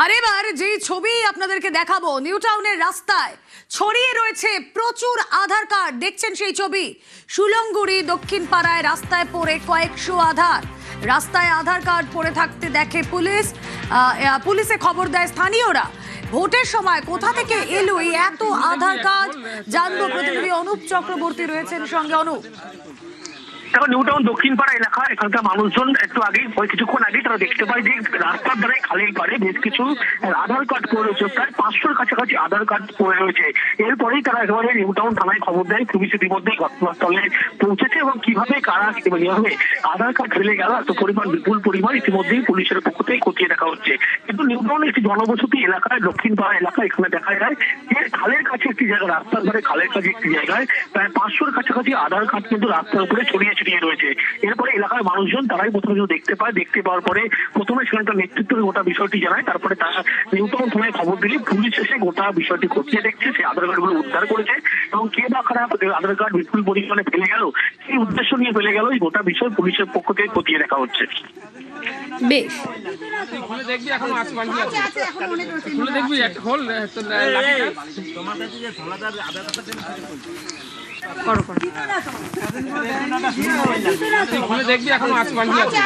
আর এবার যে ছবি আপনাদেরকে দেখাবো, নিউ টাউনের রাস্তায় ছড়িয়ে রয়েছে প্রচুর আধার কার্ড। দেখছেন সেই ছবি, সুলঙ্গুড়ি দক্ষিণ পাড়ায় রাস্তায় পড়ে কয়েকশো আধার। রাস্তায় আধার কার্ড পড়ে থাকতে দেখে পুলিশ। পুলিশে খবর দেয় স্থানীয়রা। ভোটের সময় কোথা থেকে এলো এই এত আধার কার্ড, জানবো। প্রতিনিধি অনুপ চক্রবর্তী রয়েছেন সঙ্গে। অনুপ, দেখো, নিউ টাউন দক্ষিণ পাড়া এলাকা, এখানকার মানুষজন একটু আগেই কিছুক্ষণ আগেই তারা দেখতে পায় যে রাস্তার ধারে খালের পাড়ে বেশ কিছু আধার কার্ড পড়ে রয়েছে। প্রায় 500-র কাছাকাছি আধার কার্ড পড়ে রয়েছে। এরপরেই তারা একেবারে নিউ টাউন থানায় খবর দেয়। পুলিশ ইতিমধ্যেই ঘটনাস্থলে পৌঁছেছে এবং কিভাবে কারা কিভাবে আধার কার্ড ফেলে গেল এত পরিমাণ, বিপুল পরিমাণ ইতিমধ্যেই পুলিশের পক্ষ থেকে খতিয়ে দেখা হচ্ছে। কিন্তু নিউ টাউনের একটি জনবসতি এলাকায়, দক্ষিণ পাড়া এলাকা, এখানে দেখা যায় যে খালের কাছে একটি জায়গা, রাস্তার ধারে খালের কাছে একটি জায়গায় প্রায় 500-র কাছাকাছি আধার কার্ড কিন্তু রাস্তার উপরে ছড়িয়ে রয়েছে। এরপরে এলাকার মানুষজন তারাই প্রথমে দেখতে পায়। দেখতে পাওয়ার পরে প্রথমে সেখানকার নেতৃত্বের গোটা বিষয়টি জানায়। তারপরে তারা নিউ টাউন থানায় খবর দিলে পুলিশ এসে গোটা বিষয়টি খতিয়ে দেখছে, সেই আধার কার্ড গুলো উদ্ধার করেছে এবং কে বা খারাপ আধার কার্ড বিপুল পরিমাণে ফেলে গেল, সেই উদ্দেশ্য নিয়ে ফেলে গেল, এই গোটা বিষয় পুলিশের পক্ষ থেকে খতিয়ে দেখা হচ্ছে। বেশ, খুলে দেখবি, এখনো আছে বাকি আছে, খুলে দেখবি একটা খোল তো লাঠি তোমার কাছে যে ধলাদার আধার কার্ডটা করো খুলে দেখবি, এখনো আছে বাকি আছে।